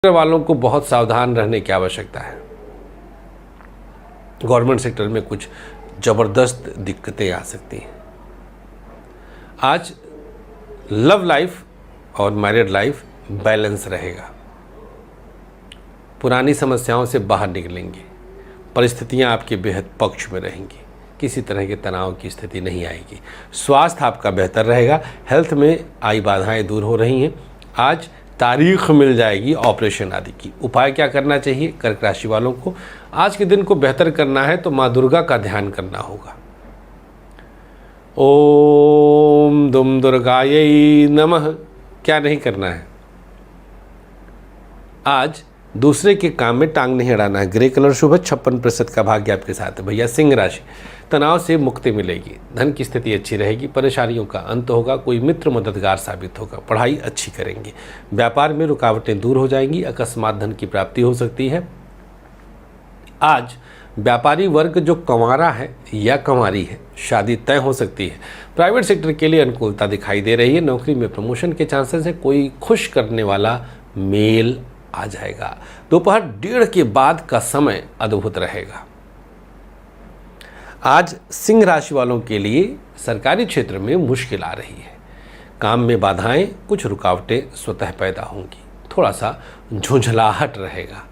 वालों को बहुत सावधान रहने की आवश्यकता है। गवर्नमेंट सेक्टर में कुछ ज़बरदस्त दिक्कतें आ सकती हैं। आज लव लाइफ और मैरिड लाइफ बैलेंस रहेगा। पुरानी समस्याओं से बाहर निकलेंगे। परिस्थितियां आपके बेहद पक्ष में रहेंगी। किसी तरह के तनाव की स्थिति नहीं आएगी। स्वास्थ्य आपका बेहतर रहेगा। हेल्थ में आई बाधाएं दूर हो रही हैं। आज तारीख मिल जाएगी ऑपरेशन आदि की। उपाय क्या करना चाहिए? कर्क राशि वालों को आज के दिन को बेहतर करना है तो माँ दुर्गा का ध्यान करना होगा। ओम दुम दुर्गायै नमः। क्या नहीं करना है? आज दूसरे के काम में टांग नहीं अड़ाना है। ग्रे कलर शुभ है। 56% का भाग्य आपके साथ है भैया। सिंह राशि, तनाव से मुक्ति मिलेगी। धन की स्थिति अच्छी रहेगी। परेशानियों का अंत होगा। कोई मित्र मददगार साबित होगा। पढ़ाई अच्छी करेंगे। व्यापार में रुकावटें दूर हो जाएंगी। अकस्मात धन की प्राप्ति हो सकती है। आज व्यापारी वर्ग जो कंवारा है या कंवारी है, शादी तय हो सकती है। प्राइवेट सेक्टर के लिए अनुकूलता दिखाई दे रही है। नौकरी में प्रमोशन के चांसेस है। कोई खुश करने वाला मेल आ जाएगा। दोपहर 1:30 के बाद का समय अद्भुत रहेगा। आज सिंह राशि वालों के लिए सरकारी क्षेत्र में मुश्किल आ रही है। काम में बाधाएं, कुछ रुकावटें स्वतः पैदा होंगी। थोड़ा सा झुंझलाहट रहेगा।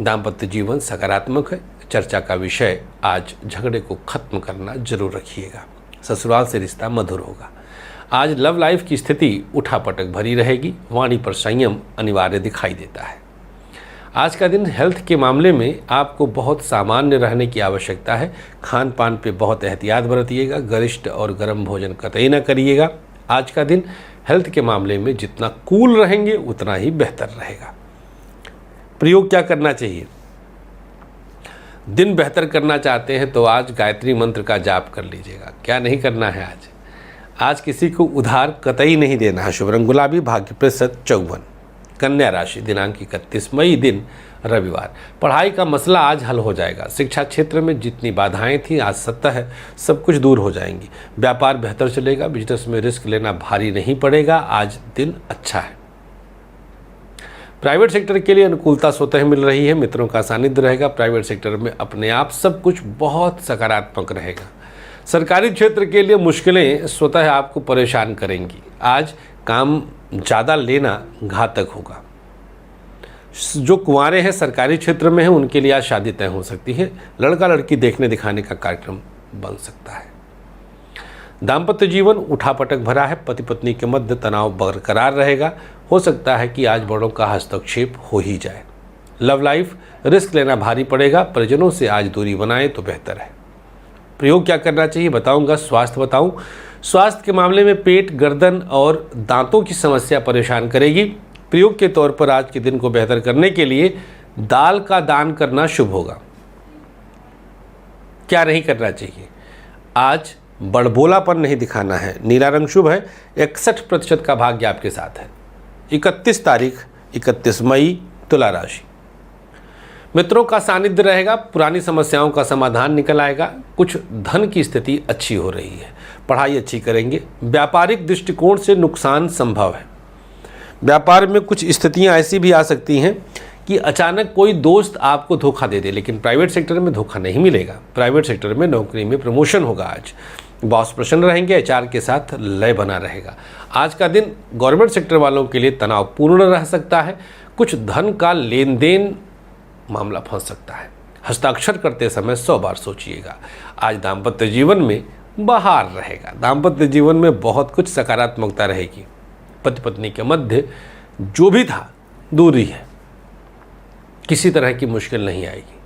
दाम्पत्य जीवन सकारात्मक है। चर्चा का विषय आज झगड़े को खत्म करना जरूर रखिएगा। ससुराल से रिश्ता मधुर होगा। आज लव लाइफ की स्थिति उठापटक भरी रहेगी। वाणी पर संयम अनिवार्य दिखाई देता है। आज का दिन हेल्थ के मामले में आपको बहुत सामान्य रहने की आवश्यकता है। खान पान पे बहुत एहतियात बरतिएगा। गरिष्ठ और गर्म भोजन कतई न करिएगा। आज का दिन हेल्थ के मामले में जितना कूल रहेंगे उतना ही बेहतर रहेगा। प्रयोग क्या करना चाहिए? दिन बेहतर करना चाहते हैं तो आज गायत्री मंत्र का जाप कर लीजिएगा। क्या नहीं करना है आज? आज किसी को उधार कतई नहीं देना है। शुभ रंग गुलाबी। भाग्य प्रतिशत 54। कन्या राशि, दिनांक 31 मई, दिन रविवार। पढ़ाई का मसला आज हल हो जाएगा। शिक्षा क्षेत्र में जितनी बाधाएं थी आज सतह सब कुछ दूर हो जाएंगी। व्यापार बेहतर चलेगा। बिजनेस में रिस्क लेना भारी नहीं पड़ेगा। आज दिन अच्छा है। प्राइवेट सेक्टर के लिए अनुकूलता स्वतः मिल रही है। मित्रों का सानिध्य रहेगा। प्राइवेट सेक्टर में अपने आप सब कुछ बहुत सकारात्मक रहेगा। सरकारी क्षेत्र के लिए मुश्किलें स्वतः आपको परेशान करेंगी। आज काम ज़्यादा लेना घातक होगा। जो कुंवारे हैं, सरकारी क्षेत्र में हैं, उनके लिए आज शादी तय हो सकती है। लड़का लड़की देखने दिखाने का कार्यक्रम बन सकता है। दाम्पत्य जीवन उठापटक भरा है। पति पत्नी के मध्य तनाव बरकरार रहेगा। हो सकता है कि आज बड़ों का हस्तक्षेप हो ही जाए। लव लाइफ, रिस्क लेना भारी पड़ेगा। परिजनों से आज दूरी बनाएं तो बेहतर है। प्रयोग क्या करना चाहिए बताऊंगा। स्वास्थ्य बताऊं। स्वास्थ्य के मामले में पेट, गर्दन और दांतों की समस्या परेशान करेगी। प्रयोग के तौर पर आज के दिन को बेहतर करने के लिए दाल का दान करना शुभ होगा। क्या नहीं करना चाहिए? आज बड़बोलापन नहीं दिखाना है। नीला रंग शुभ है। 61% का भाग्य आपके साथ है। 31 तारीख 31 मई, तुला राशि। मित्रों का सानिध्य रहेगा। पुरानी समस्याओं का समाधान निकल आएगा। कुछ धन की स्थिति अच्छी हो रही है। पढ़ाई अच्छी करेंगे। व्यापारिक दृष्टिकोण से नुकसान संभव है। व्यापार में कुछ स्थितियां ऐसी भी आ सकती हैं कि अचानक कोई दोस्त आपको धोखा दे दे, लेकिन प्राइवेट सेक्टर में धोखा नहीं मिलेगा। प्राइवेट सेक्टर में नौकरी में प्रमोशन होगा। आज बॉस प्रसन्न रहेंगे। एचआर के साथ लय बना रहेगा। आज का दिन गवर्नमेंट सेक्टर वालों के लिए तनावपूर्ण रह सकता है। कुछ धन का लेन देन मामला फंस सकता है। हस्ताक्षर करते समय 100 बार सोचिएगा। आज दाम्पत्य जीवन में बहार रहेगा। दाम्पत्य जीवन में बहुत कुछ सकारात्मकता रहेगी। पति पत्नी के मध्य जो भी था दूरी है। किसी तरह की मुश्किल नहीं आएगी।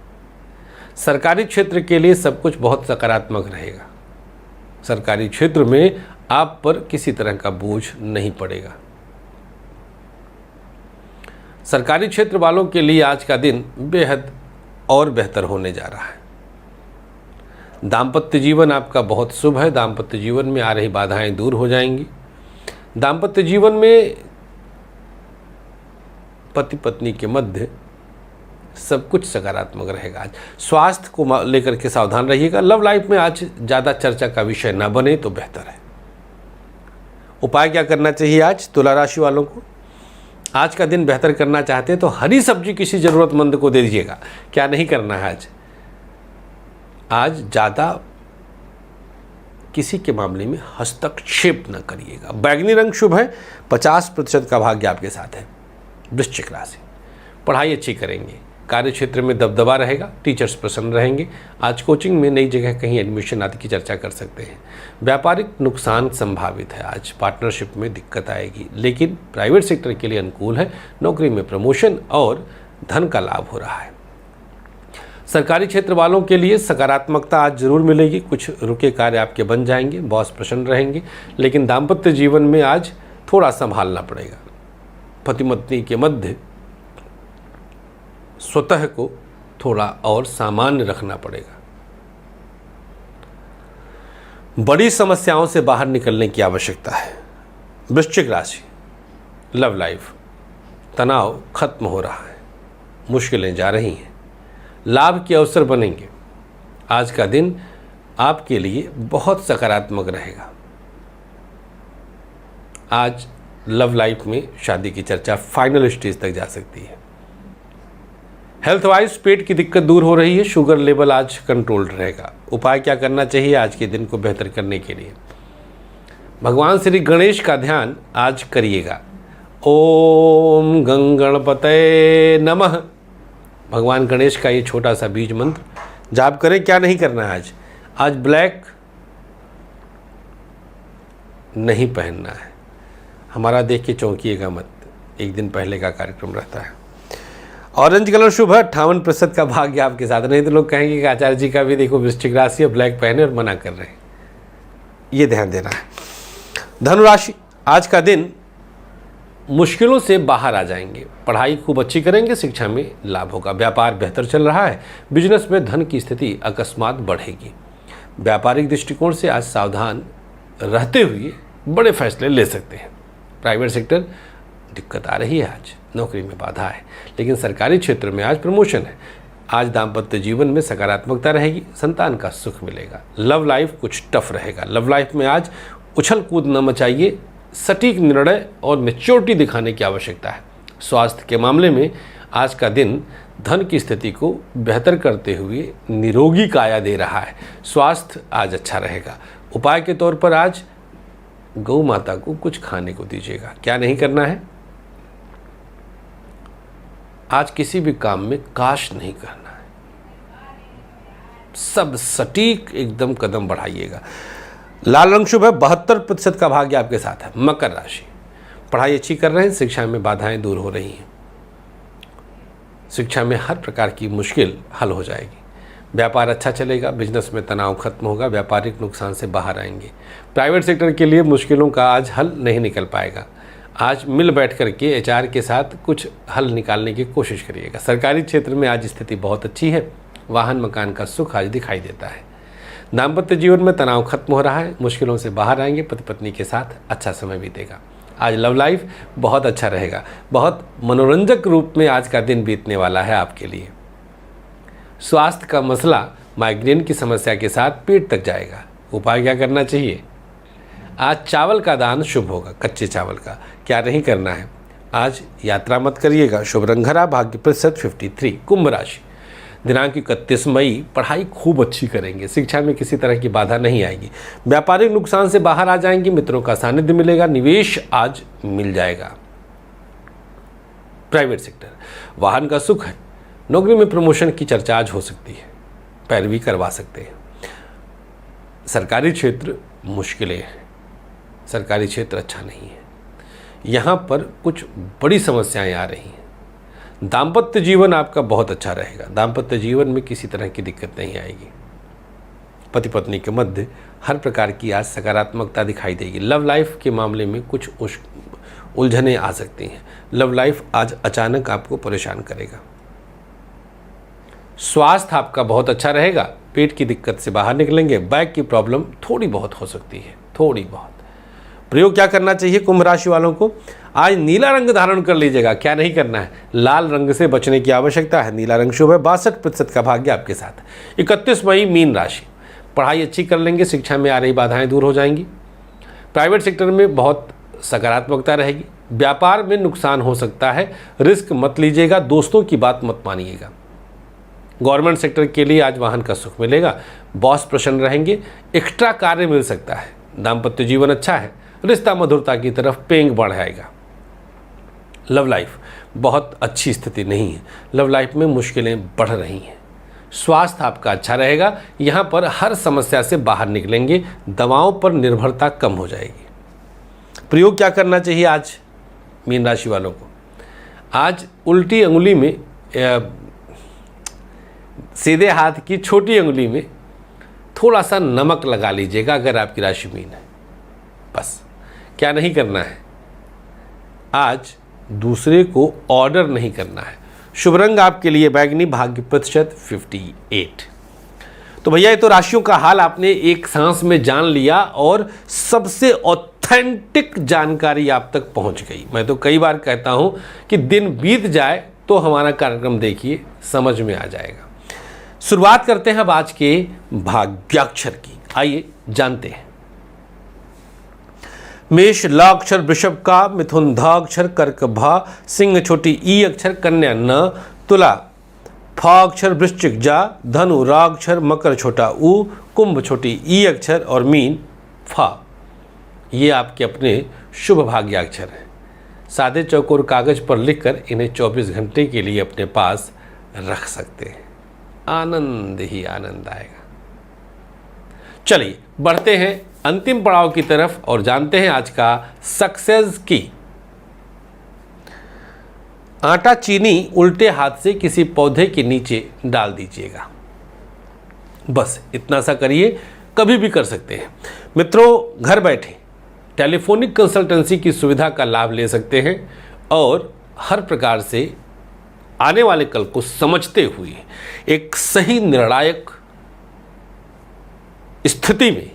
सरकारी क्षेत्र के लिए सब कुछ बहुत सकारात्मक रहेगा। सरकारी क्षेत्र में आप पर किसी तरह का बोझ नहीं पड़ेगा। सरकारी क्षेत्र वालों के लिए आज का दिन बेहद और बेहतर होने जा रहा है। दाम्पत्य जीवन आपका बहुत शुभ है। दाम्पत्य जीवन में आ रही बाधाएं दूर हो जाएंगी। दाम्पत्य जीवन में पति पत्नी के मध्य सब कुछ सकारात्मक रहेगा। आज स्वास्थ्य को लेकर के सावधान रहिएगा। लव लाइफ में आज ज़्यादा चर्चा का विषय न बने तो बेहतर है। उपाय क्या करना चाहिए आज तुला राशि वालों को? आज का दिन बेहतर करना चाहते हैं तो हरी सब्जी किसी ज़रूरतमंद को दे दीजिएगा। क्या नहीं करना है आज ज़्यादा किसी के मामले में हस्तक्षेप न करिएगा। बैगनी रंग शुभ है, 50% का भाग्य आपके साथ है। वृश्चिक राशि, पढ़ाई अच्छी करेंगे, कार्य क्षेत्र में दबदबा रहेगा, टीचर्स प्रसन्न रहेंगे। आज कोचिंग में नई जगह कहीं एडमिशन आदि की चर्चा कर सकते हैं। व्यापारिक नुकसान संभावित है, आज पार्टनरशिप में दिक्कत आएगी, लेकिन प्राइवेट सेक्टर के लिए अनुकूल है। नौकरी में प्रमोशन और धन का लाभ हो रहा है। सरकारी क्षेत्र वालों के लिए सकारात्मकता आज जरूर मिलेगी। कुछ रुके कार्य आपके बन जाएंगे, बॉस प्रसन्न रहेंगे, लेकिन दाम्पत्य जीवन में आज थोड़ा संभालना पड़ेगा। पति पत्नी के मध्य स्वतः को थोड़ा और सामान्य रखना पड़ेगा। बड़ी समस्याओं से बाहर निकलने की आवश्यकता है। वृश्चिक राशि, लव लाइफ, तनाव खत्म हो रहा है, मुश्किलें जा रही हैं, लाभ के अवसर बनेंगे। आज का दिन आपके लिए बहुत सकारात्मक रहेगा। आज लव लाइफ में शादी की चर्चा फाइनल स्टेज तक जा सकती है। हेल्थ वाइज पेट की दिक्कत दूर हो रही है, शुगर लेवल आज कंट्रोल्ड रहेगा। उपाय क्या करना चाहिए आज के दिन को बेहतर करने के लिए? भगवान श्री गणेश का ध्यान आज करिएगा। ओम गंगणपतये नमः, भगवान गणेश का ये छोटा सा बीज मंत्र जाप करें। क्या नहीं करना है आज ब्लैक नहीं पहनना है। हमारा देख के चौंकिएगा मत, एक दिन पहले का कार्यक्रम रहता है। ऑरेंज कलर शुभ है, 58% का भाग्य आपके साथ। नहीं तो लोग कहेंगे कि आचार्य जी का भी देखो वृश्चिक राशि है, ब्लैक पहने और मना कर रहे हैं, ये ध्यान देना है। धनुराशि, आज का दिन मुश्किलों से बाहर आ जाएंगे, पढ़ाई खूब अच्छी करेंगे, शिक्षा में लाभ होगा। व्यापार बेहतर चल रहा है, बिजनेस में धन की स्थिति अकस्मात बढ़ेगी। व्यापारिक दृष्टिकोण से आज सावधान रहते हुए बड़े फैसले ले सकते हैं। प्राइवेट सेक्टर दिक्कत आ रही है, आज नौकरी में बाधा है, लेकिन सरकारी क्षेत्र में आज प्रमोशन है। आज दाम्पत्य जीवन में सकारात्मकता रहेगी, संतान का सुख मिलेगा। लव लाइफ कुछ टफ रहेगा। लव लाइफ में आज उछल कूद न मचाइए, सटीक निर्णय और मैच्योरिटी दिखाने की आवश्यकता है। स्वास्थ्य के मामले में आज का दिन धन की स्थिति को बेहतर करते हुए निरोगी काया दे रहा है। स्वास्थ्य आज अच्छा रहेगा। उपाय के तौर पर आज गौ माता को कुछ खाने को दीजिएगा। क्या नहीं करना है? आज किसी भी काम में काश नहीं करना है, सब सटीक एकदम कदम बढ़ाइएगा। लाल रंग शुभ है, 72% का भाग्य आपके साथ है। मकर राशि, पढ़ाई अच्छी कर रहे हैं, शिक्षा में बाधाएं दूर हो रही हैं, शिक्षा में हर प्रकार की मुश्किल हल हो जाएगी। व्यापार अच्छा चलेगा, बिजनेस में तनाव खत्म होगा, व्यापारिक नुकसान से बाहर आएंगे। प्राइवेट सेक्टर के लिए मुश्किलों का आज हल नहीं निकल पाएगा। आज मिल बैठ करके एचआर के साथ कुछ हल निकालने की कोशिश करिएगा। सरकारी क्षेत्र में आज स्थिति बहुत अच्छी है, वाहन मकान का सुख आज दिखाई देता है। दाम्पत्य जीवन में तनाव खत्म हो रहा है, मुश्किलों से बाहर आएंगे, पति पत्नी के साथ अच्छा समय बीतेगा। आज लव लाइफ बहुत अच्छा रहेगा, बहुत मनोरंजक रूप में आज का दिन बीतने वाला है आपके लिए। स्वास्थ्य का मसला माइग्रेन की समस्या के साथ पेट तक जाएगा। उपाय क्या करना चाहिए? आज चावल का दान शुभ होगा, कच्चे चावल का। क्या नहीं करना है? आज यात्रा मत करिएगा। शुभ रंग हरा, भाग्य प्रतिशत 53। कुंभ राशि, दिनांक 31 मई, पढ़ाई खूब अच्छी करेंगे, शिक्षा में किसी तरह की बाधा नहीं आएगी, व्यापारिक नुकसान से बाहर आ जाएंगे, मित्रों का सानिध्य मिलेगा, निवेश आज मिल जाएगा। प्राइवेट सेक्टर, वाहन का सुख है, नौकरी में प्रमोशन की चर्चा आज हो सकती है, पैरवी करवा सकते हैं। सरकारी क्षेत्र मुश्किलें हैं, सरकारी क्षेत्र अच्छा नहीं है, यहाँ पर कुछ बड़ी समस्याएं आ रही हैं। दाम्पत्य जीवन आपका बहुत अच्छा रहेगा, दाम्पत्य जीवन में किसी तरह की दिक्कत नहीं आएगी। पति पत्नी के मध्य हर प्रकार की आज सकारात्मकता दिखाई देगी। लव लाइफ के मामले में कुछ उलझनें आ सकती हैं। लव लाइफ आज अचानक आपको परेशान करेगा। स्वास्थ्य आपका बहुत अच्छा रहेगा, पेट की दिक्कत से बाहर निकलेंगे, बैक की प्रॉब्लम थोड़ी बहुत हो सकती है, थोड़ी बहुत। प्रयोग क्या करना चाहिए कुंभ राशि वालों को? आज नीला रंग धारण कर लीजिएगा। क्या नहीं करना है? लाल रंग से बचने की आवश्यकता है। नीला रंग शुभ है, 62% का भाग्य आपके साथ। 31 मई, मीन राशि, पढ़ाई अच्छी कर लेंगे, शिक्षा में आ रही बाधाएं दूर हो जाएंगी, प्राइवेट सेक्टर में बहुत सकारात्मकता रहेगी, व्यापार में नुकसान हो सकता है, रिस्क मत लीजिएगा, दोस्तों की बात मत मानिएगा। गवर्नमेंट सेक्टर के लिए आज वाहन का सुख मिलेगा, बॉस प्रसन्न रहेंगे, एक्स्ट्रा कार्य मिल सकता है। दाम्पत्य जीवन अच्छा है, रिश्ता मधुरता की तरफ पेंग बढ़ाएगा। लव लाइफ बहुत अच्छी स्थिति नहीं है, लव लाइफ में मुश्किलें बढ़ रही हैं। स्वास्थ्य आपका अच्छा रहेगा, यहाँ पर हर समस्या से बाहर निकलेंगे, दवाओं पर निर्भरता कम हो जाएगी। प्रयोग क्या करना चाहिए आज मीन राशि वालों को? आज उल्टी अंगुली में सीधे हाथ की छोटी अंगुली में थोड़ा सा नमक लगा लीजिएगा अगर आपकी राशि मीन है। बस क्या नहीं करना है, आज दूसरे को ऑर्डर नहीं करना है। शुभ रंग आपके लिए बैगनी, भाग्य प्रतिशत 58। तो भैया ये तो राशियों का हाल आपने एक सांस में जान लिया और सबसे ऑथेंटिक जानकारी आप तक पहुंच गई। मैं तो कई बार कहता हूं कि दिन बीत जाए तो हमारा कार्यक्रम देखिए, समझ में आ जाएगा। शुरुआत करते हैं अब आज के भाग्याक्षर की, आइए जानते हैं। मेष ल अक्षर वृषभ का, मिथुन ध अक्षर, कर्क भ, सिंह छोटी ई अक्षर, कन्या न, तुला फ अक्षर, वृश्चिक जा, धनु र अक्षर, मकर छोटा उ, कुंभ छोटी ई अक्षर और मीन फ। ये आपके अपने शुभ भाग्याक्षर हैं। सादे चौकोर कागज पर लिखकर इन्हें 24 घंटे के लिए अपने पास रख सकते हैं, आनंद ही आनंद आएगा। चलिए बढ़ते हैं अंतिम पड़ाव की तरफ और जानते हैं आज का सक्सेस की। आटा चीनी उल्टे हाथ से किसी पौधे के नीचे डाल दीजिएगा। बस इतना सा करिए, कभी भी कर सकते हैं। मित्रों, घर बैठे टेलीफोनिक कंसल्टेंसी की सुविधा का लाभ ले सकते हैं और हर प्रकार से आने वाले कल को समझते हुए एक सही निर्णायक स्थिति में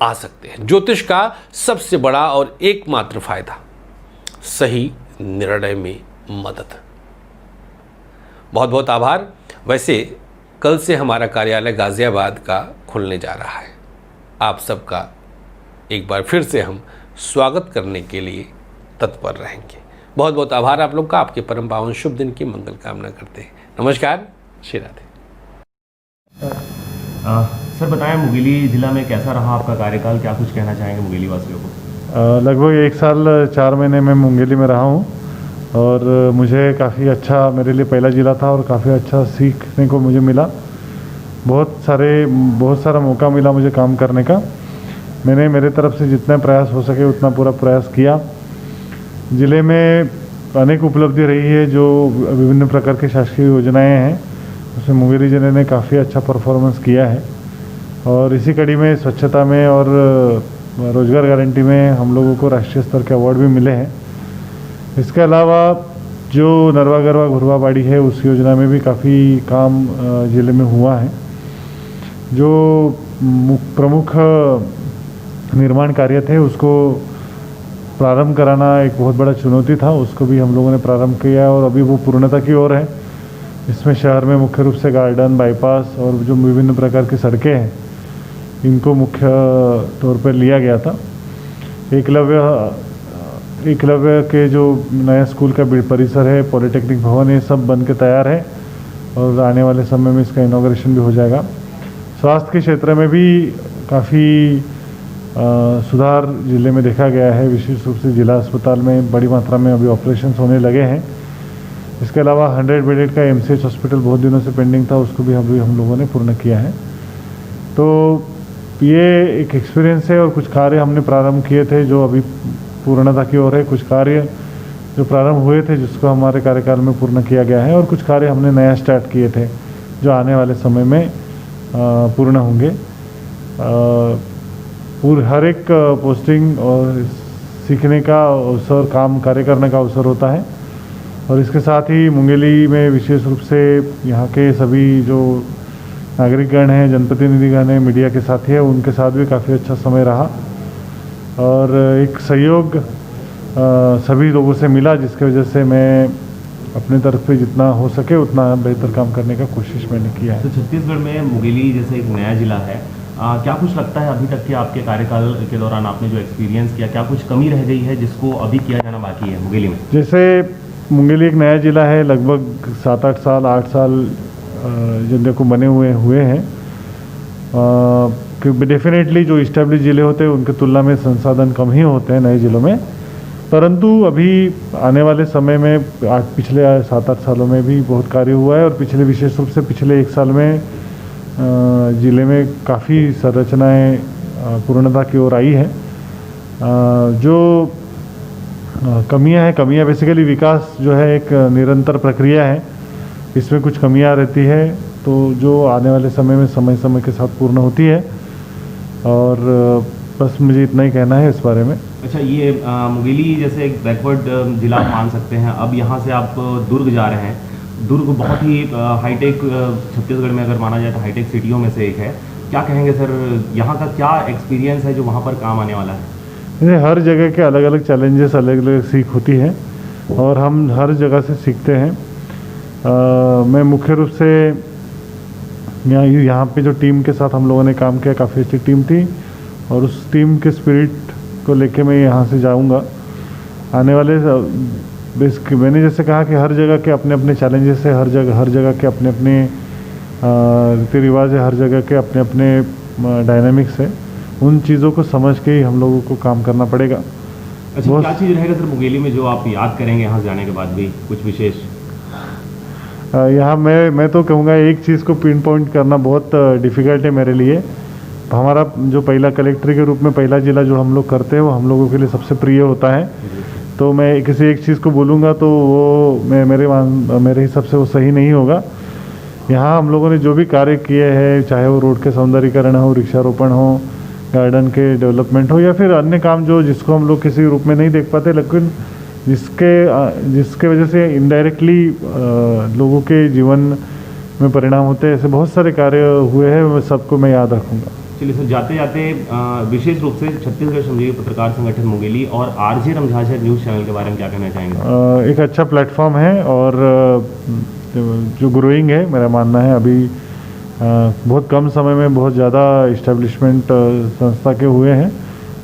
आ सकते हैं। ज्योतिष का सबसे बड़ा और एकमात्र फायदा सही निर्णय में मदद। बहुत बहुत आभार। वैसे कल से हमारा कार्यालय गाजियाबाद का खुलने जा रहा है। आप सबका एक बार फिर से हम स्वागत करने के लिए तत्पर रहेंगे। बहुत बहुत आभार आप लोग का। आपके परम पावन शुभ दिन की मंगल कामना करते हैं। नमस्कार, श्री राधे। सर बताएं, मुंगेली जिला में कैसा रहा आपका कार्यकाल, क्या कुछ कहना चाहेंगे मुंगेली वासियों को? लगभग 1 साल 4 महीने में मुंगेली में रहा हूँ और मुझे काफ़ी अच्छा, मेरे लिए पहला ज़िला था और काफ़ी अच्छा सीखने को मुझे मिला। बहुत सारा मौका मिला मुझे काम करने का। मैंने मेरे तरफ से जितना प्रयास हो सके उतना पूरा प्रयास किया। ज़िले में अनेक उपलब्धि रही है, जो विभिन्न प्रकार की शासकीय योजनाएं हैं उसमें मुंगेली ज़िले ने काफ़ी अच्छा परफॉर्मेंस किया है। और इसी कड़ी में स्वच्छता में और रोजगार गारंटी में हम लोगों को राष्ट्रीय स्तर के अवार्ड भी मिले हैं। इसके अलावा जो नरवा गरवा घुरवा बाड़ी है उस योजना में भी काफ़ी काम ज़िले में हुआ है। जो प्रमुख निर्माण कार्य थे उसको प्रारंभ कराना एक बहुत बड़ा चुनौती था, उसको भी हम लोगों ने प्रारंभ किया और अभी वो पूर्णता की ओर है। इसमें शहर में मुख्य रूप से गार्डन, बाईपास और जो विभिन्न प्रकार की सड़कें हैं इनको मुख्य तौर पर लिया गया था। एकलव्य के जो नया स्कूल का परिसर है, पॉलिटेक्निक भवन, ये सब बन के तैयार है और आने वाले समय में इसका इनॉग्रेशन भी हो जाएगा। स्वास्थ्य के क्षेत्र में भी काफ़ी सुधार जिले में देखा गया है। विशेष रूप से जिला अस्पताल में बड़ी मात्रा में अभी ऑपरेशंस होने लगे हैं। इसके अलावा 100 बेडेड का MCH हॉस्पिटल बहुत दिनों से पेंडिंग था, उसको भी अभी हम लोगों ने पूर्ण किया है। तो ये एक एक्सपीरियंस है और कुछ कार्य हमने प्रारंभ किए थे जो अभी पूर्णता की ओर है। कुछ कार्य जो प्रारंभ हुए थे जिसको हमारे कार्यकाल में पूर्ण किया गया है और कुछ कार्य हमने नया स्टार्ट किए थे जो आने वाले समय में पूर्ण होंगे। हर एक पोस्टिंग और सीखने का अवसर, काम कार्य करने का अवसर होता है। और इसके साथ ही मुंगेली में विशेष रूप से यहाँ के सभी जो नागरिकगण हैं, जनप्रतिनिधिगण हैं, मीडिया के साथी हैं, उनके साथ भी काफ़ी अच्छा समय रहा और एक सहयोग सभी लोगों से मिला, जिसकी वजह से मैं अपने तरफ से जितना हो सके उतना बेहतर काम करने का कोशिश मैंने किया है। तो छत्तीसगढ़ में मुंगेली जैसे एक नया ज़िला है क्या कुछ लगता है अभी तक कि आपके कार्यकाल के दौरान आपने जो एक्सपीरियंस किया, क्या कुछ कमी रह गई है जिसको अभी किया जाना बाकी है मुंगेली में? जैसे मुंगेली एक नया ज़िला है, लगभग 7-8 साल 8 साल जिले को बने हुए हैं। क्योंकि डेफिनेटली जो इस्टेब्लिश ज़िले होते हैं उनके तुलना में संसाधन कम ही होते हैं नए ज़िलों में, परंतु अभी आने वाले समय में पिछले 7-8 सालों में भी बहुत कार्य हुआ है और पिछले विशेष रूप से पिछले 1 साल में ज़िले में काफ़ी संरचनाएं पूर्णता की ओर आई है। जो कमियां बेसिकली विकास जो है एक निरंतर प्रक्रिया है, इसमें कुछ कमियां रहती है तो जो आने वाले समय में समय के साथ पूर्ण होती है। और बस मुझे इतना ही कहना है इस बारे में। अच्छा, ये मुंगेली जैसे एक बैकवर्ड जिला मान सकते हैं, अब यहाँ से आप दुर्ग जा रहे हैं। दुर्ग बहुत ही हाईटेक, छत्तीसगढ़ में अगर माना जाए तो हाईटेक सिटियों में से एक है। क्या कहेंगे सर, यहाँ का क्या एक्सपीरियंस है जो वहाँ पर काम आने वाला है? हर जगह के अलग अलग चैलेंजेस, अलग अलग सीख होती है और हम हर जगह से सीखते हैं। मैं मुख्य रूप से यहाँ पे जो टीम के साथ हम लोगों ने काम किया, काफ़ी अच्छी टीम थी और उस टीम के स्पिरिट को लेके मैं यहाँ से जाऊँगा। आने वाले मैंने जैसे कहा कि हर जगह के अपने अपने चैलेंजेस है, हर जगह के अपने अपने रीति रिवाज है, हर जगह के अपने अपने डायनामिक्स है। उन चीज़ों को समझ के ही हम लोगों को काम करना पड़ेगा। अच्छा, क्या चीज़ रहेगा सर मुंगेली में जो आप याद करेंगे यहाँ जाने के बाद भी, कुछ विशेष? यहाँ मैं तो कहूँगा एक चीज़ को पिन पॉइंट करना बहुत डिफ़िकल्ट है मेरे लिए। हमारा जो पहला कलेक्टर के रूप में पहला ज़िला जो हम लोग करते हैं वो हम लोगों के लिए सबसे प्रिय होता है। तो मैं किसी एक चीज़ को बोलूँगा तो वो मेरे हिसाब से वो सही नहीं होगा। यहाँ हम लोगों ने जो भी कार्य किए हैं, चाहे वो रोड के सौंदर्यीकरण हो, वृक्षारोपण हो, गार्डन के डेवलपमेंट हो या फिर अन्य काम जिसको हम लोग किसी रूप में नहीं देख पाते, लेकिन जिसके वजह से इनडायरेक्टली लोगों के जीवन में परिणाम होते हैं, ऐसे बहुत सारे कार्य हुए हैं, मैं सबको मैं याद रखूँगा। चलिए सर, जाते जाते विशेष रूप से छत्तीसगढ़ श्रमजीवी पत्रकार संगठन मुंगेली और आरजे रमझाझर न्यूज़ चैनल के बारे में क्या कहना चाहेंगे? एक अच्छा प्लेटफॉर्म है और जो ग्रोइंग है, मेरा मानना है अभी बहुत कम समय में बहुत ज़्यादा इस्टेब्लिशमेंट संस्था के हुए हैं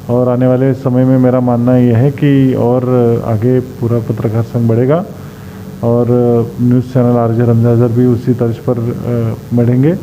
और आने वाले समय में मेरा मानना यह है कि और आगे पूरा पत्रकार संघ बढ़ेगा और न्यूज़ चैनल आरजे रमझाझर भी उसी तर्ज पर बढ़ेंगे।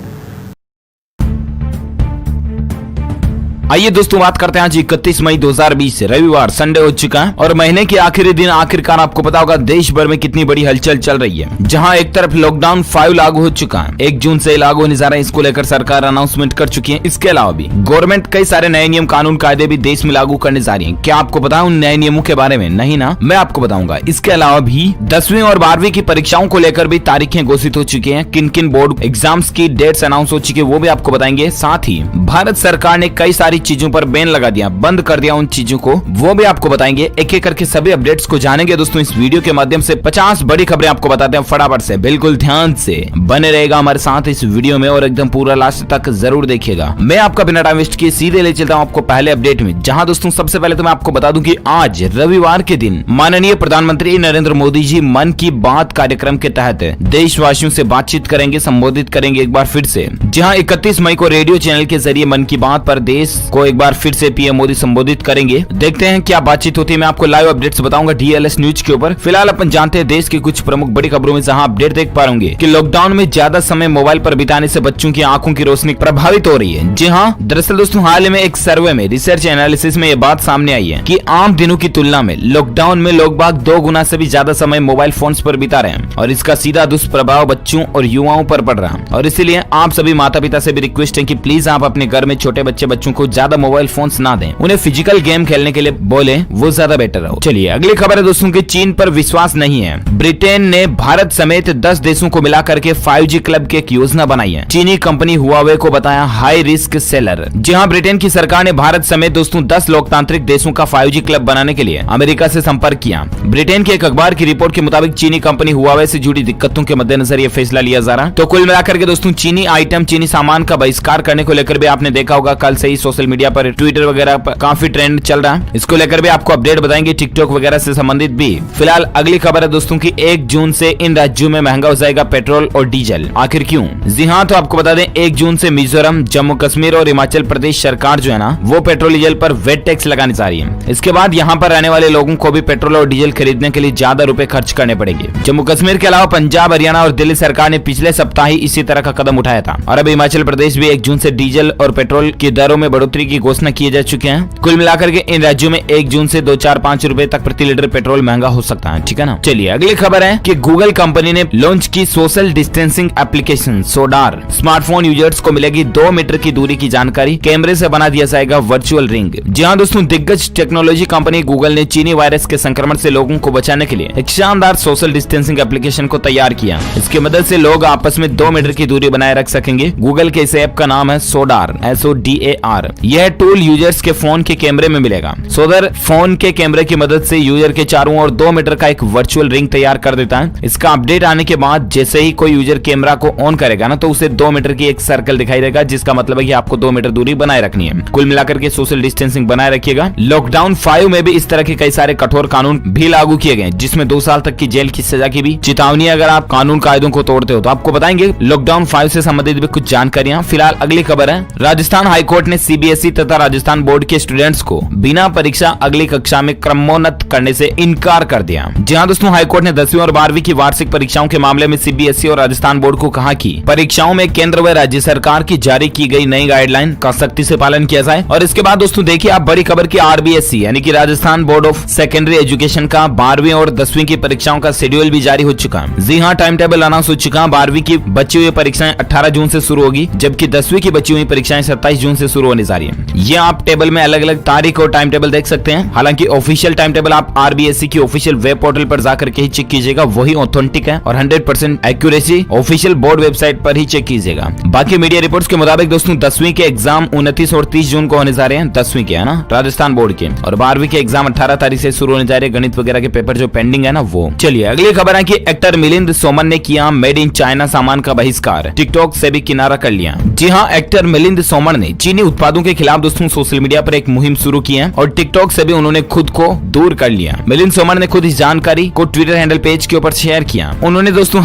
आइए दोस्तों, बात करते हैं आज 31 मई 2020 रविवार, संडे हो चुका है और महीने के आखिरी दिन आखिरकार आपको पता होगा देश भर में कितनी बड़ी हलचल चल रही है। जहां एक तरफ लॉकडाउन 5 लागू हो चुका है, 1 जून से लागू होने जा रहा है, इसको लेकर सरकार अनाउंसमेंट कर चुकी है। इसके अलावा भी गवर्नमेंट कई सारे नए नियम कानून कायदे भी देश में लागू करने जा रही है। क्या आपको पता है उन नए नियमों के बारे में? नहीं ना, मैं आपको बताऊंगा। इसके अलावा भी 10वीं और 12वीं की परीक्षाओं को लेकर भी तारीखें घोषित हो चुकी है, किन किन बोर्ड एग्जाम्स की डेट्स अनाउंस हो चुकी है वो भी आपको बताएंगे। साथ ही भारत सरकार ने कई सारी चीजों पर बैन लगा दिया, बंद कर दिया उन चीजों को, वो भी आपको बताएंगे। एक एक करके सभी अपडेट्स को जानेंगे दोस्तों इस वीडियो के माध्यम से। 50 बड़ी खबरें आपको बताते हैं फटाफट से, बिल्कुल ध्यान से बने रहेगा हमारे साथ इस वीडियो में और एकदम पूरा लास्ट तक जरूर देखिएगा। मैं आपका बिना टाइम वेस्ट किए सीधे ले चलता हूं आपको पहले अपडेट में, जहां दोस्तों सबसे पहले तो मैं आपको बता दूं कि आज रविवार के दिन माननीय प्रधानमंत्री नरेंद्र मोदी जी मन की बात कार्यक्रम के तहत देशवासियों से बातचीत करेंगे, संबोधित करेंगे एक बार फिर से। जहां 31 मई को रेडियो चैनल के जरिए मन की बात पर देश को एक बार फिर से पीएम मोदी संबोधित करेंगे। देखते हैं क्या बातचीत होती है, मैं आपको लाइव अपडेट्स बताऊंगा डीएलएस न्यूज के ऊपर। फिलहाल अपन जानते हैं देश की कुछ प्रमुख बड़ी खबरों में, जहां अपडेट देख पाएंगे कि लॉकडाउन में ज्यादा समय मोबाइल पर बिताने से बच्चों की आंखों की रोशनी प्रभावित हो रही है। जी हां, दरअसल दोस्तों हाल ही में एक सर्वे में रिसर्च एनालिसिस में ये बात सामने आई है कि आम दिनों की तुलना में लॉकडाउन में लोग बाग 2 गुना से भी ज्यादा समय मोबाइल फोन्स पर बिता रहे हैं और इसका सीधा दुष्प्रभाव बच्चों और युवाओं पर पड़ रहा है। और इसीलिए आप सभी माता पिता से भी रिक्वेस्ट है कि प्लीज आप अपने घर में छोटे बच्चों को ज्यादा मोबाइल फोन्स ना दें, उन्हें फिजिकल गेम खेलने के लिए बोले, वो ज्यादा बेटर हो। चलिए अगली खबर है दोस्तों की चीन पर विश्वास नहीं है। ब्रिटेन ने भारत समेत 10 देशों को मिलाकर के 5G क्लब की एक योजना बनाई है। चीनी कंपनी हुआवे को बताया हाई रिस्क सेलर। जी हां, ब्रिटेन की सरकार ने भारत समेत दोस्तों 10 लोकतांत्रिक देशों का 5G क्लब बनाने के लिए अमेरिका से संपर्क किया। ब्रिटेन के एक अखबार की रिपोर्ट के मुताबिक चीनी कंपनी हुआवे से जुड़ी दिक्कतों के मद्देनजर यह फैसला लिया जा रहा। तो कुल मिलाकर के दोस्तों चीनी सामान का बहिष्कार करने को लेकर भी आपने देखा होगा कल से ही सोशल सोशल मीडिया पर, ट्विटर वगैरह पर काफी ट्रेंड चल रहा है। इसको लेकर भी आपको अपडेट बताएंगे, टिकटॉक वगैरह से संबंधित भी। फिलहाल अगली खबर है दोस्तों की 1 जून से इन राज्यों में महंगा हो जाएगा पेट्रोल और डीजल। आखिर क्यों? जी हाँ, तो आपको बता दें 1 जून से मिजोरम, जम्मू कश्मीर और हिमाचल प्रदेश सरकार जो है ना, वो पेट्रोल डीजल पर वेट टैक्स लगाने जा रही है। इसके बाद यहाँ पर रहने वाले लोगों को भी पेट्रोल और डीजल खरीदने के लिए ज्यादा रुपए खर्च करने पड़ेंगे। जम्मू कश्मीर के अलावा पंजाब, हरियाणा और दिल्ली सरकार ने पिछले सप्ताह ही इसी तरह का कदम उठाया था और अब हिमाचल प्रदेश भी 1 जून से डीजल और पेट्रोल की दरों में बढ़ोतरी की घोषणा किए जा चुके हैं। कुल मिलाकर के इन राज्यों में 1 जून से 2, 4, 5 रुपए तक प्रति लीटर पेट्रोल महंगा हो सकता है। ठीक है ना। चलिए अगली खबर है कि गूगल कंपनी ने लॉन्च की social distancing application SODAR. Smartphone users को मिलेगी 2 मीटर की दूरी की जानकारी, कैमरे से बना दिया जाएगा वर्चुअल रिंग। जी हाँ दोस्तों, दिग्गज टेक्नोलॉजी कंपनी गूगल ने चीनी वायरस के संक्रमण से लोगों को बचाने के लिए एक शानदार सोशल डिस्टेंसिंग एप्लीकेशन को तैयार किया। इसकी मदद से लोग आपस में 2 मीटर की दूरी बनाए रख सकेंगे। गूगल के इस ऐप का नाम है सोडार, SODAR। यह टूल यूजर्स के फोन के कैमरे में मिलेगा। सोडार फोन के कैमरे की मदद से यूजर के चारों ओर 2 मीटर का एक वर्चुअल रिंग तैयार कर देता है। इसका अपडेट आने के बाद जैसे ही कोई यूजर कैमरा को ऑन करेगा ना, तो उसे 2 मीटर की एक सर्कल दिखाई देगा, जिसका मतलब है कि आपको 2 मीटर दूरी बनाए रखनी है। कुल मिलाकर के सोशल डिस्टेंसिंग बनाए रखिएगा। लॉकडाउन 5 में भी इस तरह के कई सारे कठोर कानून भी लागू किए गए, जिसमें 2 साल तक की जेल की सजा की भी चेतावनी अगर आप कानून कायदों को तोड़ते हो। तो आपको बताएंगे लॉकडाउन 5 से संबंधित भी कुछ जानकारियां। फिलहाल अगली खबर है, राजस्थान हाईकोर्ट ने CBSE तथा राजस्थान बोर्ड के स्टूडेंट्स को बिना परीक्षा अगली कक्षा में क्रमोन्नत करने से इनकार कर दिया। जी हाँ दोस्तों, हाईकोर्ट ने 10वीं और 12वीं की वार्षिक परीक्षाओं के मामले में CBSE और राजस्थान बोर्ड को कहा कि परीक्षाओं में केंद्र व राज्य सरकार की जारी की गई नई गाइडलाइन का सख्ती से पालन किया जाए। और इसके बाद दोस्तों देखिए आप बड़ी खबर की RBSE यानी कि Rajasthan board of secondary education का 12वीं और 10वीं की परीक्षाओं का शेड्यूल भी जारी हो चुका है। जी हाँ, टाइम टेबल अनाउंस हो चुका है। 12वीं की बची हुई परीक्षाएं 18 जून से शुरू होगी, जबकि 10वीं की बची हुई परीक्षाएं 27 जून से शुरू होने जा रही है। ये आप टेबल में अलग अलग तारीख और टाइम टेबल देख सकते हैं। हालांकि ऑफिशियल टाइम टेबल आप RBSE की ऑफिशियल वेब पोर्टल पर जाकर के ही चेक कीजिएगा, वही ऑथेंटिक है और 100% एक्यूरेसी ऑफिशियल बोर्ड वेबसाइट पर ही चेक कीजिएगा। बाकी मीडिया रिपोर्ट्स के मुताबिक दोस्तों 10वीं के एग्जाम 29 और 30 जून को होने जा रहे हैं। 10वीं के है ना राजस्थान बोर्ड के, और 12वीं के एग्जाम 18 तारीख से शुरू होने जा रहे हैं। गणित वगैरह के पेपर जो पेंडिंग है ना वो। चलिए अगली खबर है कि एक्टर मिलिंद सोमन ने किया मेड इन चाइना सामान का बहिष्कार, टिकटॉक से भी किनारा कर लिया। जी हाँ, एक्टर मिलिंद सोमन ने चीनी उत्पादों के खिलाफ दोस्तों सोशल मीडिया पर एक मुहिम शुरू की है और टिकटॉक से भी उन्होंने खुद को दूर कर लिया। मिलिंद सोमन ने खुद इस जानकारी को ट्विटर हैंडल पेज के ऊपर शेयर किया। उन्होंने दोस्तों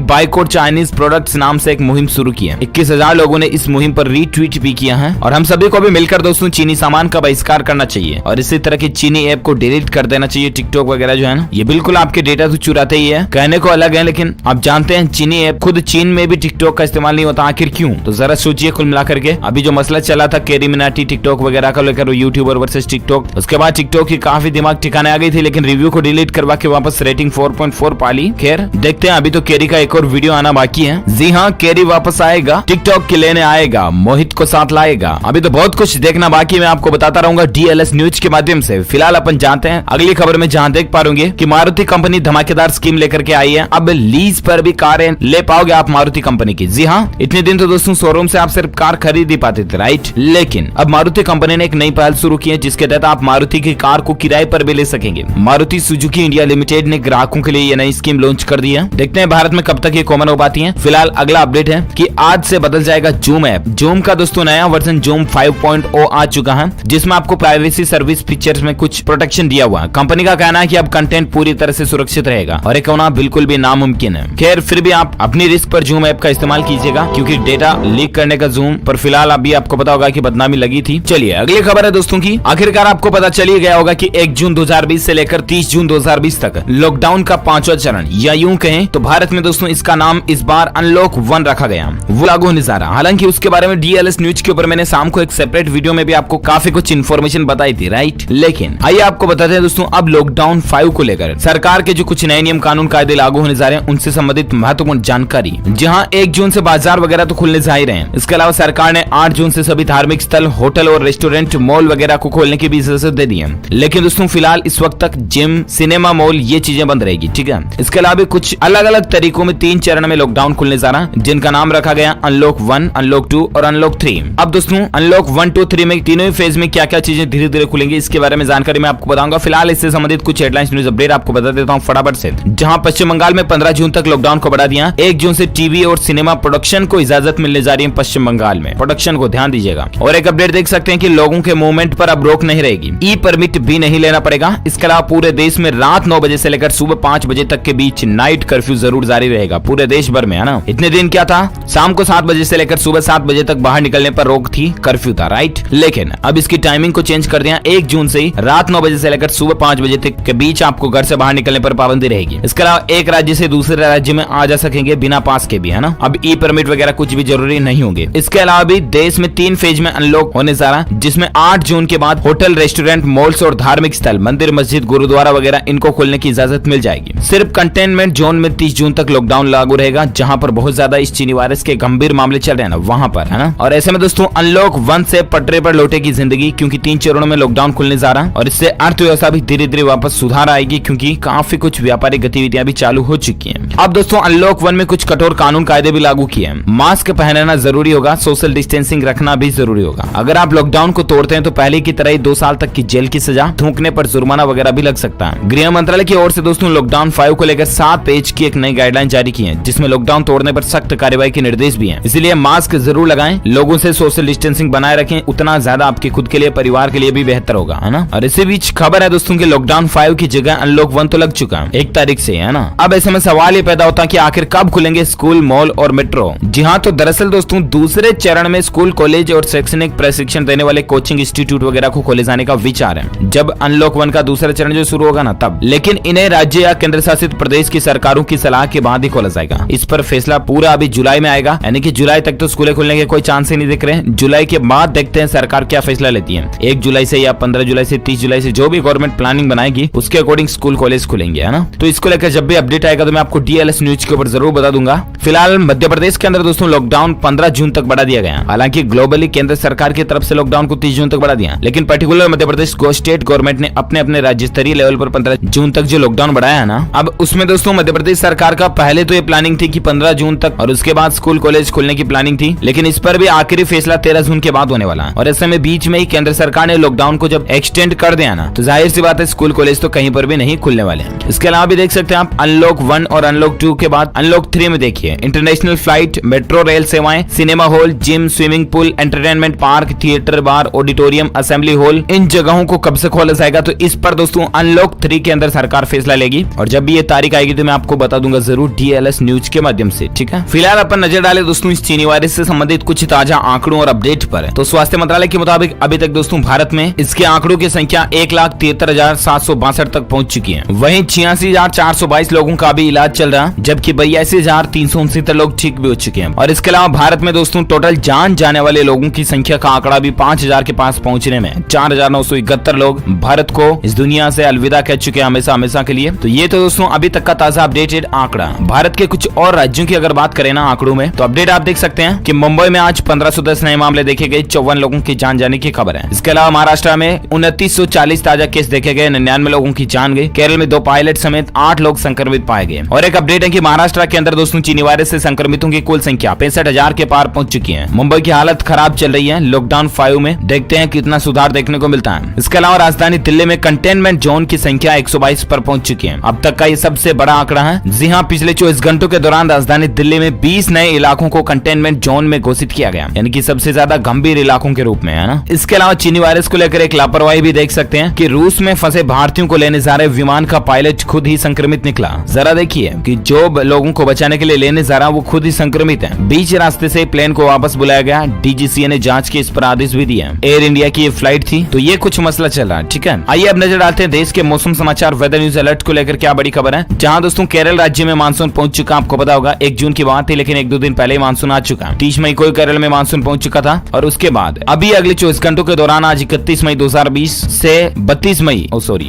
#बाइकआउट चाइनीज प्रोडक्ट्स नाम से एक मुहिम शुरू की है। 21,000 लोगों ने इस मुहिम पर रीट्वीट भी किया है और हम सभी को भी मिलकर दोस्तों चीनी सामान का बहिष्कार करना चाहिए और इसी तरह की चीनी ऐप को डिलीट कर देना चाहिए। टिकटॉक वगैरह जो है ना, ये बिल्कुल आपके डेटा तो चुराते ही है। कहने को अलग है, लेकिन आप जानते हैं चीनी ऐप खुद चीन में भी टिकटॉक का इस्तेमाल नहीं होता। आखिर क्यों? तो जरा सोचिए। कुल मिलाकर के अभी जो मसला चला था कैरी मिनाटी टिकटॉक वगैरह का लेकर, यूट्यूबर वर्सेस टिकटॉक, उसके बाद टिकटॉक की काफी दिमाग ठिकाने आ गई थी, लेकिन रिव्यू को डिलीट करवा के वापस रेटिंग 4.4 पाली। खैर देखते हैं, अभी तो कैरी का एक और वीडियो आना बाकी है। जी हाँ, कैरी वापस आएगा, टिकटॉक के लेने आएगा, मोहित को साथ लाएगा। अभी तो बहुत कुछ देखना बाकी, मैं आपको बताता रहूंगा DLS न्यूज के माध्यम से। फिलहाल अपन जानते हैं अगली खबर में, जहां देख पाओगे कि मारुति कंपनी धमाकेदार स्कीम लेकर के आई है। अब लीज पर भी कारें ले पाओगे आप मारुति कंपनी की। जी हाँ, इतने दिन तो दोस्तों शोरूम से आप सिर्फ कार खरीद ही पाते थे, राइट? लेकिन अब मारुति कंपनी ने एक नई पहल शुरू की है, जिसके तहत आप मारुति की कार को किराए पर भी ले सकेंगे। मारुति सुजुकी इंडिया लिमिटेड ने ग्राहकों के लिए ये नई स्कीम लॉन्च कर दी है। देखते हैं भारत में कब तक ये कॉमन हो पाती है। फिलहाल अगला अपडेट है कि आज से बदल जाएगा जूम ऐप। जूम का दोस्तों नया वर्जन जूम 5.0 आ चुका है, जिसमें आपको प्राइवेसी सर्विस फीचर्स में कुछ प्रोटेक्शन दिया हुआ है। कंपनी का कहना है कि अब कंटेंट पूरी तरह से सुरक्षित रहेगा और एक होना बिल्कुल भी नामुमकिन है। खैर फिर भी आप अपनी रिस्क पर जूम ऐप का इस्तेमाल कीजिएगा, क्योंकि डेटा लीक करने का जूम पर फिलहाल अभी आपको पता होगा कि बदनामी लगी थी। चलिए अगली खबर है दोस्तों की, आखिरकार आपको पता चल ही गया होगा कि 1 जून 2020 से लेकर 30 जून 2020 तक लॉकडाउन का 5वां चरण, या यूं कहें तो भारत में दोस्तों इसका नाम इस बार अनलॉक 1 रखा गया, वो लागू होने जा रहा। हालांकि उसके बारे में DLS न्यूज के ऊपर मैंने शाम को एक सेपरेट वीडियो में भी आपको काफी कुछ इन्फॉर्मेशन बताई थी, राइट? लेकिन आइए आपको बताते हैं दोस्तों, अब लॉकडाउन 5 को लेकर सरकार के जो कुछ नए नियम कानून कायदे लागू होने जा रहे हैं, उनसे संबंधित महत्वपूर्ण जानकारी। जहां 1 जून से बाजार वगैरह तो खुलने जा ही रहे हैं, इसके अलावा सरकार ने 8 जून से सभी धार्मिक स्थल, होटल और रेस्टोरेंट, मॉल वगैरह को खोलने की भी इजाजत दे दी है। लेकिन दोस्तों फिलहाल इस वक्त तक जिम, सिनेमा, मॉल ये चीजें बंद रहेगी, ठीक है? इसके अलावा कुछ अलग अलग तरीकों में 3 चरण में लॉकडाउन खुलने जा रहा है, जिनका नाम रखा गया अनलॉक 1, अनलॉक 2 और अनलॉक 3। अब दोस्तों अनलॉक 1, 2, 3 में तीनों ही फेज में क्या क्या चीजें धीरे धीरे खुलेंगी, इसके बारे में जानकारी मैं आपको बताऊंगा। फिलहाल इससे संबंधित कुछ हेडलाइंस न्यूज अपडेट आपको बता देता हूँ फटाफट से। जहां पश्चिम बंगाल में 15 जून तक लॉकडाउन को बढ़ा दिया। 1 जून से टीवी और सिनेमा प्रोडक्शन को इजाजत मिलने जा रही है पश्चिम बंगाल में, प्रोडक्शन को ध्यान दीजिएगा। और एक एक अपडेट देख सकते हैं कि लोगों के मूवमेंट पर अब रोक नहीं रहेगी, ई परमिट भी नहीं लेना पड़ेगा। इसके अलावा पूरे देश में रात 9 बजे से लेकर सुबह 5 बजे तक के बीच नाइट कर्फ्यू जरूर जारी रहेगा पूरे देश भर में, है ना। इतने दिन क्या था, शाम को 7 बजे से लेकर सुबह 7 बजे तक बाहर निकलने पर रोक थी, कर्फ्यू था, राइट। लेकिन अब इसकी टाइमिंग को चेंज कर दिया, 1 जून से ही रात 9 बजे से लेकर सुबह 5 बजे तक के बीच आपको घर से बाहर निकलने पर पाबंदी रहेगी। इसके अलावा एक राज्य से दूसरे राज्य में आ जा सकेंगे बिना पास के भी, है ना। अब ई परमिट वगैरह कुछ भी जरूरी नहीं होंगे। इसके अलावा भी देश में 3 फेज में अनलॉक होने जा रहा, जिसमें 8 जून के बाद होटल, रेस्टोरेंट, मॉल्स और धार्मिक स्थल, मंदिर, मस्जिद, गुरुद्वारा वगैरह इनको खोलने की इजाजत मिल जाएगी। सिर्फ कंटेनमेंट जोन में 30 जून तक लॉकडाउन लागू रहेगा, जहां पर बहुत ज्यादा इस चीनी वायरस के गंभीर मामले चल रहे हैं ना, वहां पर, है ना। और ऐसे में दोस्तों अनलॉक 1 से पटरे पर लौटेगी जिंदगी, क्योंकि 3 चरणों में लॉकडाउन खुलने जा रहा और इससे अर्थव्यवस्था भी धीरे धीरे वापस सुधार आएगी, क्योंकि काफी कुछ व्यापारिक गतिविधियां भी चालू हो चुकी हैं। अब दोस्तों अनलॉक 1 में कुछ कठोर कानून कायदे भी लागू किए हैं। मास्क पहनना जरूरी होगा, सोशल डिस्टेंसिंग रखना भी जरूरी होगा। अगर आप लॉकडाउन को तोड़ते हैं तो पहले की तरह ही 2 साल तक की जेल की सजा, थूकने पर जुर्माना वगैरह भी लग सकता है। गृह मंत्रालय की ओर से दोस्तों लॉकडाउन 5 को लेकर 7 पेज की एक नई गाइडलाइन जारी की है, जिसमें लॉकडाउन तोड़ने पर सख्त कार्रवाई के निर्देश भी हैं। इसलिए मास्क जरूर लगाएं, लोगों से सोशल डिस्टेंसिंग बनाए रखें, उतना ज्यादा आपके खुद के लिए, परिवार के लिए भी बेहतर होगा, है ना। और इसी बीच खबर है दोस्तों कि लॉकडाउन 5 की जगह अनलॉक 1 तो लग चुका है 1 तारीख से, है ना। अब ऐसे में सवाल ये पैदा होता है कि आखिर कब खुलेंगे स्कूल, मॉल और मेट्रो। जी हाँ, तो दरअसल दोस्तों दूसरे चरण में स्कूल, कॉलेज और शैक्षणिक प्रशिक्षण देने वाले कोचिंग इंस्टीट्यूट वगैरह को खोले जाने का विचार है, जब अनलॉक 1 का दूसरा चरण जो शुरू होगा ना तब। लेकिन इन्हें राज्य या केंद्र शासित प्रदेश की सरकारों की सलाह के बाद ही खोला जाएगा। इस पर फैसला पूरा अभी जुलाई में आएगा, यानी कि जुलाई तक तो स्कूलें खुलने के कोई चांस ही नहीं दिख रहे। जुलाई के बाद देखते हैं सरकार क्या फैसला लेती है। 1 जुलाई से या 15 जुलाई से 30 जुलाई से जो भी गवर्नमेंट प्लानिंग बनाएगी उसके अकॉर्डिंग स्कूल कॉलेज खुलेंगे, है ना। तो इसको लेकर जब भी अपडेट आएगा तो मैं आपको DLS न्यूज के ऊपर जरूर बता दूंगा। फिलहाल मध्य प्रदेश के अंदर दोस्तों लॉकडाउन 15 जून तक बढ़ा दिया गया। हालांकि ग्लोबली केंद्र सरकार की तरफ से लॉकडाउन को 30 जून तक बढ़ा दिया, लेकिन particular Madhya Pradesh state government ने अपने अपने राज्य स्तरीय लेवल पर 15 जून तक जो लॉकडाउन बढ़ाया है ना, अब उसमें दोस्तों मध्य प्रदेश सरकार का पहले तो ये प्लानिंग थी कि 15 जून तक और उसके बाद स्कूल कॉलेज खुलने की प्लानिंग थी, लेकिन इस पर भी आखिरी फैसला 13 जून के बाद होने वाला है। और ऐसे में बीच में ही केंद्र सरकार ने लॉकडाउन को जब एक्सटेंड कर दिया ना, तो जाहिर सी बात है स्कूल कॉलेज तो कहीं पर भी नहीं खुलने वाले हैं। इसके अलावा भी देख सकते हैं आप अनलॉक 1 और अनलॉक 2 के बाद अनलॉक 3 में देखिए इंटरनेशनल फ्लाइट, मेट्रो रेल सेवाएं, cinema hall, gym, swimming pool, entertainment park, theatre, bar, auditorium, assembly hall, इन जगहों को कब से खोला जाएगा, तो इस पर दोस्तों अनलॉक 3 के अंदर सरकार फैसला लेगी। और जब भी ये तारीख आएगी तो मैं आपको बता दूंगा जरूर DLS न्यूज के माध्यम से, ठीक है। फिलहाल अपन नजर डाले दोस्तों इस चीनी वायरस से संबंधित कुछ ताजा आंकड़ों और अपडेट पर। तो स्वास्थ्य मंत्रालय के मुताबिक अभी तक दोस्तों भारत में इसके आंकड़ों की संख्या 1,73,762 तक पहुंच चुकी है। वहीं 86,422 लोगों का भी इलाज चल रहा, जबकि 82,369 लोग ठीक भी हो चुके हैं। और इसके अलावा भारत में दोस्तों टोटल जान जाने वाले लोगों की संख्या का आंकड़ा भी 5,000 के पास पहुंचने में 4,971 लोग भारत को इस दुनिया से अलविदा कह चुके हैं हमेशा हमेशा के लिए। तो ये तो दोस्तों अभी तक का ताजा अपडेटेड आंकड़ा। भारत के कुछ और राज्यों की अगर बात करें ना आंकड़ों में, तो अपडेट आप देख सकते हैं कि मुंबई में आज 1510 नए मामले देखे गए, 54 लोगों की जान जाने की खबर है। इसके अलावा महाराष्ट्र में 2940 ताजा केस देखे गए, 99 लोगों की जान गई। केरल में 2 पायलट समेत 8 लोग संक्रमित पाए गए। और एक अपडेट है कि महाराष्ट्र के अंदर दोस्तों चीनी वायरस से संक्रमितों की कुल संख्या 65,000 के पार पहुंच चुकी है। मुंबई की हालत खराब चल रही है। लॉकडाउन 5 में देखते हैं कितना सुधार देखने को मिलता है। इसके अलावा राजधानी दिल्ली में कंटेनमेंट जोन की संख्या 122 पर पहुंच चुकी है। अब तक का ये सबसे बड़ा आंकड़ा है। जी हां, पिछले 24 घंटों के दौरान राजधानी दिल्ली में 20 नए इलाकों को कंटेनमेंट जोन में घोषित किया गया, यानी कि सबसे ज्यादा गंभीर इलाकों के रूप में, है ना। इसके अलावा चीनी वायरस को लेकर एक लापरवाही भी देख सकते हैं कि रूस में फंसे भारतीयों को लेने जा रहे विमान का पायलट खुद ही संक्रमित निकला। जरा देखिए कि जो लोगों को बचाने के लिए लेने जा रहा वो खुद ही संक्रमित है। बीच रास्ते से प्लेन को वापस बुलाया गया। DGCA ने जांच के इस पर आदेश भी दिया। एयर इंडिया की ये फ्लाइट थी, तो ये कुछ मसला चल रहा है, ठीक है। आइए अब नजर डालते हैं देश के मौसम समाचार वेदर न्यूज अलर्ट को लेकर क्या बड़ी खबर है। जहां दोस्तों केरल राज्य में मानसून पहुंच चुका, आपको पता होगा 1 जून की बात थी, लेकिन 1-2 दिन पहले मानसून आ चुका। 30 मई को केरल में मानसून पहुंच चुका था। और उसके बाद अभी अगले 24 घंटों के दौरान आज 31 मई 2020 से 32 मई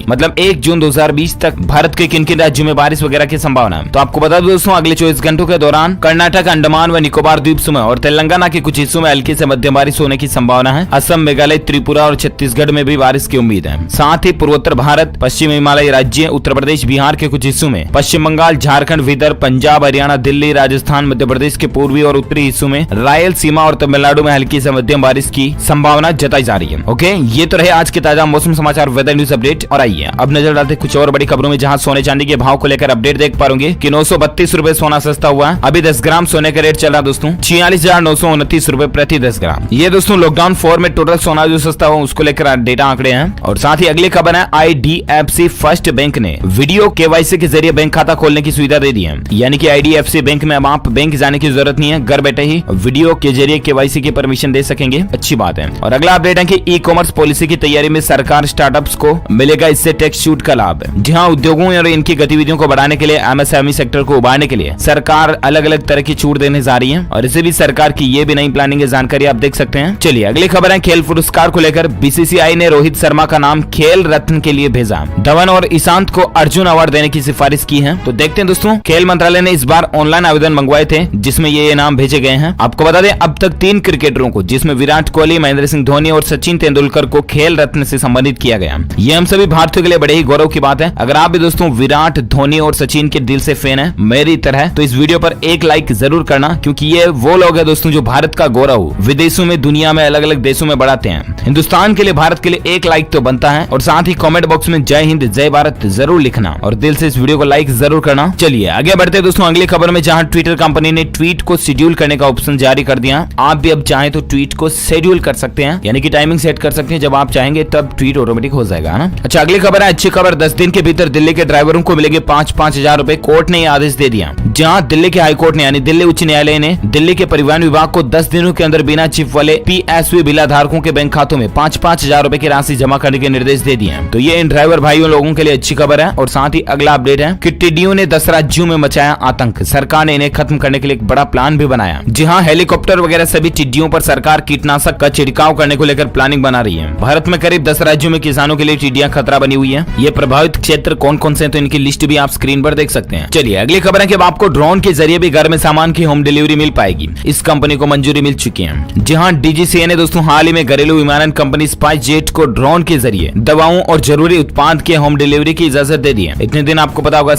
मतलब 1 जून 2020 तक भारत के किन किन राज्यों में बारिश वगैरह की संभावना है। तो आपको बता दो दोस्तों अगले 24 घंटों के दौरान कर्नाटक, अंडमान व निकोबार द्वीप समूह और तेलंगाना के कुछ हिस्सों में हल्की से मध्यम बारिश होने की संभावना है। असम, मेघालय, त्रिपुरा और छत्तीसगढ़ में भी बारिश की उम्मीद है। साथ ही पूर्वोत्तर भारत, पश्चिम हिमालय राज्य, उत्तर प्रदेश, बिहार के कुछ हिस्सों में, पश्चिम बंगाल, झारखंड, विदर्भ, पंजाब, हरियाणा, दिल्ली, राजस्थान, मध्य प्रदेश के पूर्वी और उत्तरी हिस्सों में, रायलसीमा और तमिलनाडु में हल्की से मध्यम बारिश की संभावना जताई जा रही है। ओके, ये तो रहे आज के ताजा मौसम समाचार वेदर न्यूज अपडेट। और आइए अब नजर डालते कुछ और बड़ी खबरों में, जहां सोने चांदी के भाव को लेकर अपडेट देख पाओगे कि 932 रुपए सोना सस्ता हुआ हुआ। अभी 10 ग्राम सोने का रेट चल रहा दोस्तों 46,929 रुपए प्रति 10 ग्राम। ये दोस्तों लॉकडाउन 4 में टोटल सोना जो सस्ता हुआ उसको लेकर डेटा आंकड़े हैं। और साथ ही अगली खबर है, IDFC फर्स्ट बैंक ने वीडियो KYC के जरिए बैंक खाता खोलने की सुविधा दे दी है। यानी कि IDFC बैंक में अब आप बैंक जाने की जरूरत नहीं है, घर बैठे ही वीडियो के जरिए KYC की परमिशन दे सकेंगे। अच्छी बात है। और अगला अपडेट है कि ई-कॉमर्स पॉलिसी की तैयारी में सरकार स्टार्टअप्स को मिलेगा इससे टैक्स छूट का लाभ। जी हाँ, उद्योगों और इनकी गतिविधियों को बढ़ाने के लिए MSME सेक्टर को उभारने के लिए सरकार अलग अलग तरह की छूट देने जा रही है और इसे भी सरकार की ये भी नई प्लानिंग है, जानकारी आप देख सकते हैं। चलिए अगली खबर है, खेल पुरस्कार को लेकर BCCI ने रोहित शर्मा का नाम खेल रत्न के लिए भेजा। धवन और ईशांत को अर्जुन अवार्ड देने की सिफारिश की है। तो देखते हैं दोस्तों, खेल मंत्रालय ने इस बार ऑनलाइन आवेदन मंगवाए थे जिसमें ये नाम भेजे गए हैं। आपको बता दें अब तक 3 क्रिकेटरों को, जिसमें विराट कोहली, महेंद्र सिंह धोनी और सचिन तेंदुलकर को खेल रत्न से संबंधित किया गया। ये हम सभी भारतीयों के लिए बड़े ही गौरव की बात है। अगर आप भी दोस्तों विराट, धोनी और सचिन के दिल से फैन है मेरी तरह, तो इस वीडियो पर एक लाइक जरूर करना, क्योंकि ये वो लोग हैं दोस्तों जो भारत का गौरव विदेशों में, दुनिया में, अलग अलग देशों में बढ़ाते हैं। हिंदुस्तान के लिए, भारत के लिए एक लाइक तो बनता है। और साथ ही कमेंट बॉक्स में जय हिंद, जय भारत जरूर लिखना और दिल से इस वीडियो को लाइक जरूर करना। चलिए आगे बढ़ते दोस्तों अगली खबर में, जहां ट्विटर कंपनी ने ट्वीट को शेड्यूल करने का ऑप्शन जारी कर दिया। आप भी अब चाहें तो ट्वीट को शेड्यूल कर सकते हैं, यानी कि टाइमिंग सेट कर सकते हैं, जब आप चाहेंगे तब ट्वीट ऑटोमेटिक हो जाएगा ना। अच्छा अगली खबर है, अच्छी खबर, 10 दिन के भीतर दिल्ली के ड्राइवरों को मिलेंगे 5-5 हजार रुपए। कोर्ट ने यह आदेश दे दिया। जहां दिल्ली के हाईकोर्ट ने यानी दिल्ली उच्च न्यायालय ने दिल्ली के परिवहन विभाग को 10 दिनों के अंदर बिना चिप वाले PSV बिला धारकों के बैंक खातों में 5-5 हजार रुपए की राशि जमा करने के निर्देश दे दिए हैं। तो ये इन ड्राइवर भाइयों लोगों के लिए अच्छी खबर है। और साथ ही अगला अपडेट है कि टिड्डियों ने 10 राज्यों में मचाया आतंक। सरकार ने इन्हें खत्म करने के लिए एक बड़ा प्लान भी बनाया। जी हाँ, हेलीकॉप्टर वगैरह सभी टिड्डियों पर सरकार कीटनाशक का छिड़काव करने को लेकर प्लानिंग बना रही है। भारत में करीब 10 राज्यों में किसानों के लिए टिड्डियां खतरा बनी हुई है। ये प्रभावित क्षेत्र कौन कौन से हैं, तो इनकी लिस्ट भी आप स्क्रीन पर देख सकते हैं। चलिए अगली खबर है कि अब आपको ड्रोन के जरिए भी घर में सामान की होम डिलीवरी मिल पाएगी। इस कंपनी को मंजूरी मिल चुकी है। जी हाँ, DGCA ने दोस्तों हाल ही में घरेलू विमानन कंपनी स्पाइसजेट को ड्रोन के जरिए दवाओं और जरूरी उत्पाद के होम डिलीवरी की इजाजत दे दी है। इतने दिन आपको पता होगा